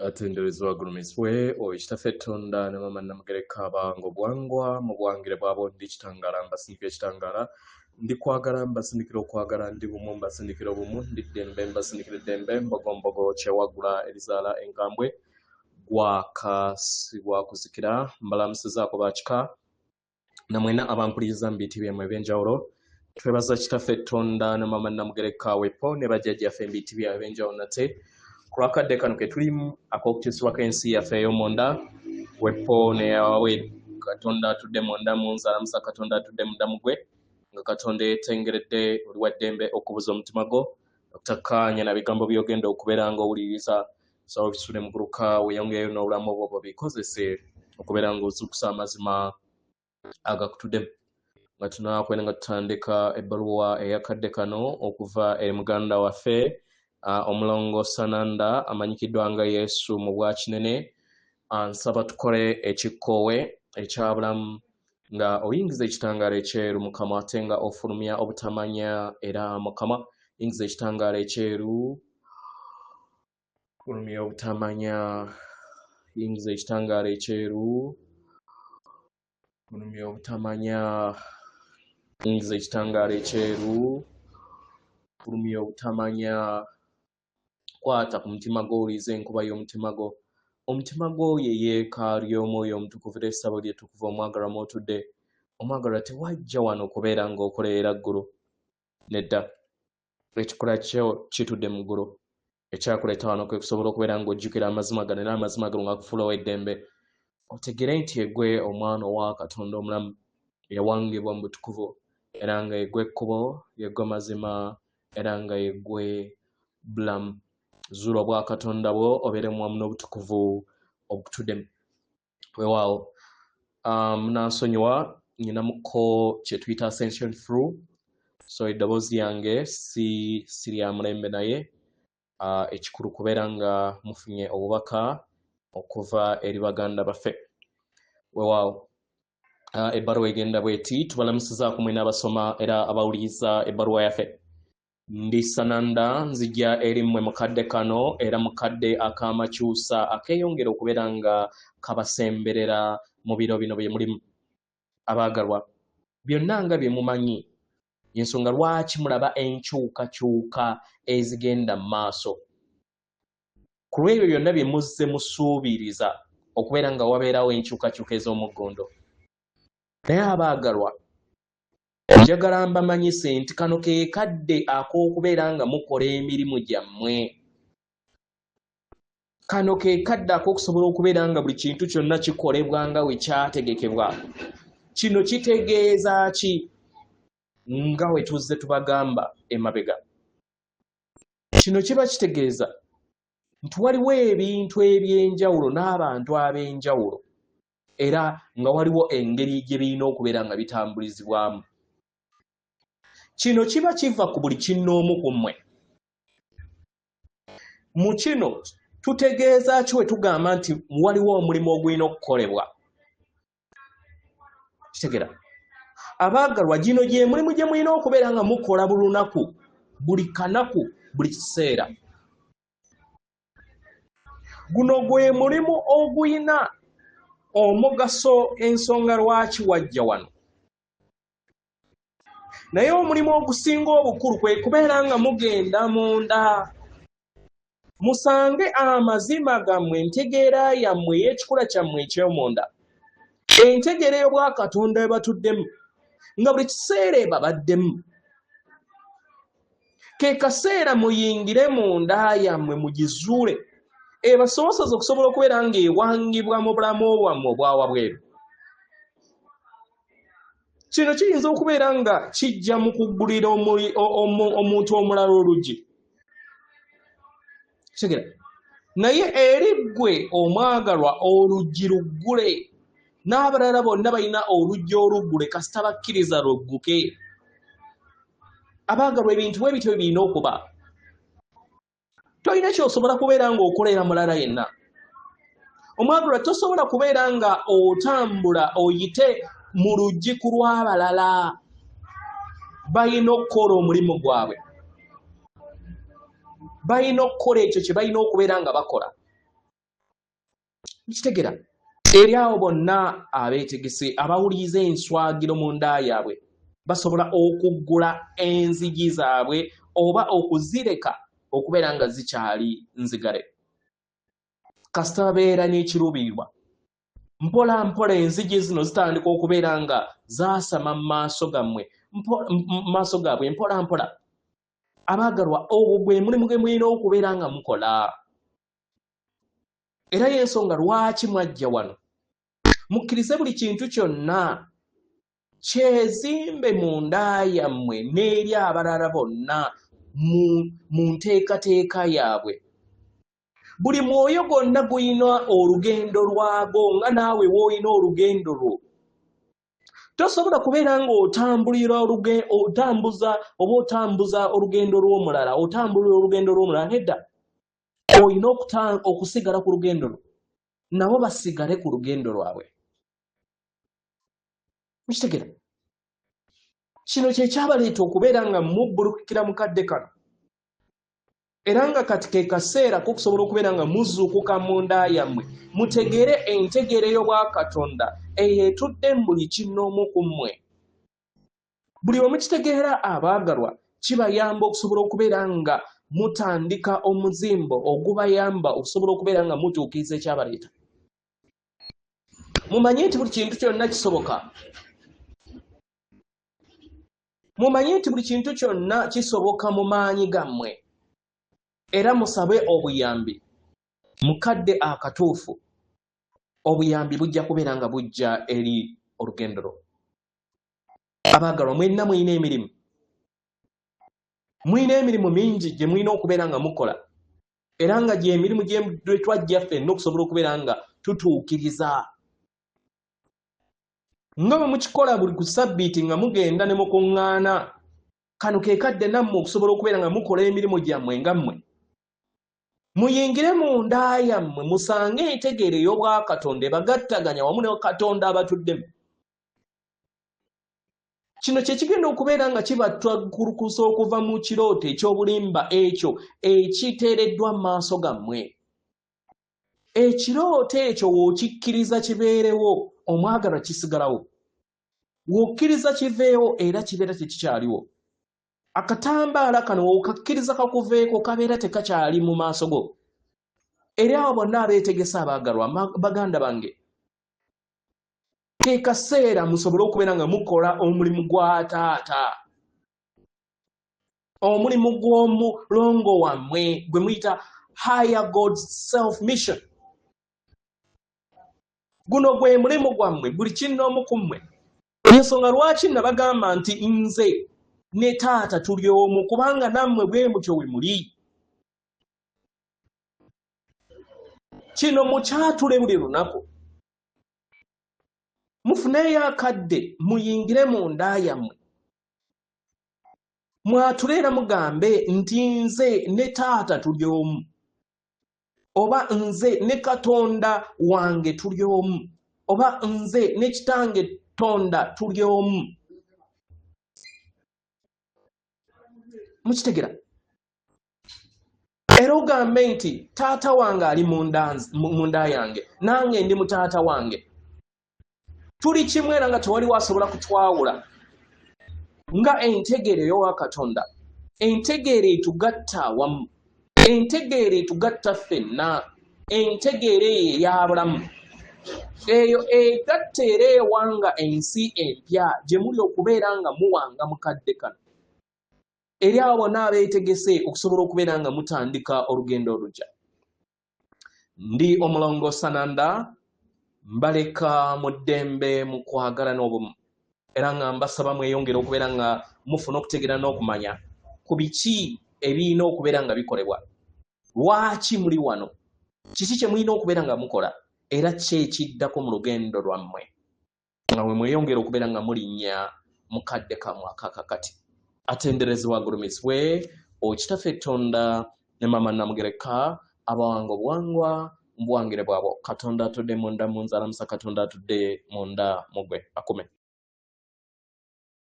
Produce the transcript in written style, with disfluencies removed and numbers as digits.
atenderezwa gurumiswe oishitafetonda ne mama namugereka bango bwangwa mu bwangire bwabo ndi kitangala mbasindikira kitangala ndi kwagala mbasindikira okwagala ndi bumu mbasindikira bumu ndi dembe mbasindikira dembe mbogombogo kyewagula elizala enkambwe gwakasibwa kuzikira mbalamusizaako bakika namwena abampuliriza mbitibye mu ebyenjawulo twebaza kitafetonda ne mama namugereka wepo ne bajjajjaffe mbitibye ebyenjawulo nate kulakadde kano ke tulimu ak'okukyusibwa k'ensi yaffe ey'omunda wepo ne yawe katonda atudde munda mu nzalamusa katonda atudde munda mugwe nga katonda yeetengeredde oli wa ddembe okubuza omutima gwo okutakkaanya na bigambo by'ogenda okubeera ng'owuliriza sawa bisule mu guluka weeyongereyo n'obulamu obwo bikozese okubeera ng'ozuukusa amazima agakutudde nga tunaakwenda nga tutandika ebbaluwa eyakadde kano okuva eri muganda waffe omulongo Sananda amanyikiddwa nga Yesu mu bwakinene nsaba tukole ekikkowe ekyabulamu nga oyingiza ekitangaala ekyeru mukama ate nga ofulumya obutamanya era mukama yingiza ekitangaala ekyeru fulumya obutamanya yingiza ekitangaala ekyeru fulumya obutamanya yingiza ekitangaala ekyeru fulumya obutamanya kwata ku mutima gwo owulize enkuba y'omutima gwo omutima gwo ye yeekaalu y'omwoyo omutukuvu era essabo lyetukuvu omwagalwa mw'otudde omwagalwa tewajja wano okubeera ng'okolerera ggulu nedda ekikola kyo kitudde mu ggulu ekyakuleeta wano kwe kusobola okubeera ng'ojjukira amazima gano era amazima gano ng'akufuulawo eddembe otegere nti egwe omwana owa katonda omulamu yawangibwa mu butukuvu era nga yegwe ekkubo yegwe mazima era nga yegwe bulamu zuula obwa katonda bwo obeeremu wamu n'obutukuvu obutuddemu weewaawo munansonyiwa nyinamuko kye tuyita ascension through so eddoboozi yange si lya mulembe naye ekikulu kubeera nga mufunye obubaka okuva eri baganda baffe weewaawo ebbaluwa egenda bweti tubalamusizaako mwena abasoma era abawuliriza ebbaluwa yaffe ndi Sananda nzijja eri mmwe mukadde kano era mukadde ak'amakyusa akeeyongera okubeera nga kabasemberera mu biro bino bye mulimu abaagalwa byonna nga bye mumanyi y'ensonga lwaki mulaba enkyukakyuka ezigenda mu maaso ku lw'ebyo byonna bye muzze musuubiriza okubeera nga wabeerawo enkyukakyuka ez'omuggondo naye abaagalwa njagala mbamanyise nti kano ke kadde ak'okubeera nga mukola emirimu gyammwe kano ke kadde ak'okusobola okubeera nga buli kintu kyonna kikolebwa nga we kyategekebwa kino kitegeeza ki nga we tuzze tubagamba emabega kino kiba kitegeeza nti waliwo ebintu eby'enjawulo n'abantu ab'enjawulo era nga waliwo engeri gye birina okubeera nga bitambulizibwamu kino kiba kiva ku buli kinnoomu ku mmwe mu kino tutegeeza ki we tugamba nti waliwo omulimu ogulina okukolebwa kitegera abaagalwa gino gye mulimu gye mulina okubeera nga mukola buli lunaku buli kanaku buli kiseera guno gwe mulimu ogulina omugaso ensonga lwaki wajja wano naye omulimu ogusinga obukulu kwe kubeera nga mugenda munda musange amazima gammwe entegeera yammwe ey'ekikula kyammwe eky'omunda entegeera y'obwakatonda ebatuddemu nga buli kiseera ebabaddemu ke kaseera muyingire munda yammwe mugizuule ebasobozesa okusobola okubeera ng'ewangibwa mu bulamu bwammwe obwawa bweru kino kiyinza okubeera nga kijja mu kuggulira omuntu omulala oluggi kitegeera naye eri ggwe omwagalwa oluggi luggule n'abalala bonna balina oluggi oluggule kasita bakkiriza lugguke abaagalwa ebintu bwe bityo birina okuba tolina kyosobola kubeera ng'okolera mulala yenna omwagalwa tosobola kubeera nga otambula oyite mu luggi ku lw'abalala balina okukola omulimu gwabwe balina okukola ekyo kye balina okubeera nga bakola Kitegera eri awo bonna abeetegese abawuliriza enswagiro mu nda yaabwe basobola okuggula enzigi zaabwe oba okuzireka okubeera nga zikyali nzigale. Kasita babeera n'ekiruubirirwa mpola mpola enzigi zino zitandika okubeera nga zaasama mu maaso gaabwe mpola mpola. Abaagalwa ogwo gwe mulimu gwe mulina okubeera nga mukola. Era y'ensonga lwaki mwajja wano mukkirize buli kintu kyonna kyezimbe mu nda yammwe n'eri abalala bonna mu nteekateeka yaabwe. Buli mwoyo gwonna guyina olugendo lwago nga naawe w'olina olugendo lwo. Tosobola kubeera nga otambuza olugendo lw'omulala, otambulira olugendo lw'omulala. Nedda, olina okusigala ku lugendo lwo, nabo basigale ku lugendo lwabwe. Mukitegera? Kino kye kyabaleeta okubeera nga mubbulukira mu kadde kano. Era nga kati ke kaseera k'okusobola okubeera nga muzuukuka mu nda yammwe, mutegere entegere y'Obwakatonda eyeetudde mu buli kinnoomu ku mmwe. Buli we mukitegeera abaagalwa, kibayamba okusobola okubeera nga mutandika omuzimbo ogubayamba okusobola okubeera nga mutuukiriza ekyabaleeta. Mumanye nti buli kintu kyonna kisoboka. Mumanye nti buli kintu kyonna kisoboka mu maanyi gammwe. Era musabe obuyambi mukadde akatuufu. Obuyambi bujja kubeera nga bujja eri olugendo lwo. Abaagalwa, mwenna mulina emirimu. Mulina emirimu mingi gye mulina okubeera nga mukola. Era nga gy'emirimu gye twajja ffenna okusobola okubeera nga tutuukiriza. Nga bwe mukikola buli ku Ssabbiiti nga mugenda ne mukuŋŋaana, kano ke kadde nammwe okusobola okubeera nga mukola emirimu gyammwe nga mmwe. Muyingire mu nda yammwe musange entegeere y'Obwakatonda ebagattaganya wamu ne Katonda abatuddemu. Kino kye kigenda okubeera nga kibatwaggulukusa okuva mu kirooto eky'obulimba ekyo ekiteereddwa mu maaso gammwe. Ekirooto ekyo w'okikkiriza kibeerewo, omwagalwa kisigalawo. W'okkiriza kiveewo era kibeera tekikyaliwo. Akatambaala kano w'okakkiriza kakuveeko kabeera tekakyali mu maaso go. Eri abo bonna abeetegesa abaagalwa, baganda bange, ke kaseera musobole okubeera nga mukola omulimu gwa Taata. Omulimu gw'omulongo wammwe gwe muyita Higher God's Self Mission. Guno gwe mulimu gwammwe buli kinnoomu ku mmwe. Ensonga lwaki nabagamba nti nze ne Taata tuli omu, kubanga nammwe bwe mutyo we muli. Kino mukyatule buli lunaku. Mufuneyo akadde muyingire mu nda yammwe. Mwatule era mugambe nti nze ne Taata tuli omu. Oba nze ne Katonda wange tuli omu. Oba nze ne Kitange Tonda tuli omu. Mukitegera? Era ogambe nti Taata wange ali mu nda yange, nange ndi mu Taata wange. Tuli kimu era nga tewali wasobola kutwawula. Nga entegeere y'Owakatonda, entegeere etugatta awamu, entegeere etugatta ffenna, entegeere ey'abulamu. Eyo egatta era ewanga ensi empya gye muli okubeera nga muwanga mukadde kano. Eri abo bonna abeetegese okusobola okubeera nga mutandika olugendo olujja. Ndi Omulongo Sananda, mbaleka mu ddembe mu kwagala n'obumu. Era nga mbasaba mweyongere okubeera nga mufuna okutegeera n'okumanya ku biki ebirina okubeera nga bikolebwa. Lwaki muli wano? Kiki kye mulina okubeera nga mukola? Era ki ekiddako mu lugendo lwammwe? Nga mwe mweyongere okubeera nga mulinnya mu kadde kammwe akakakati. Atenderezebwa agulumizibwe Okitaffe Tonda ne Mama Namugereka, abawanga obuwangwa mu buwangire bwabo. Katonda atudde munda mu nzala musa, Katonda atudde munda mugwe. Akume.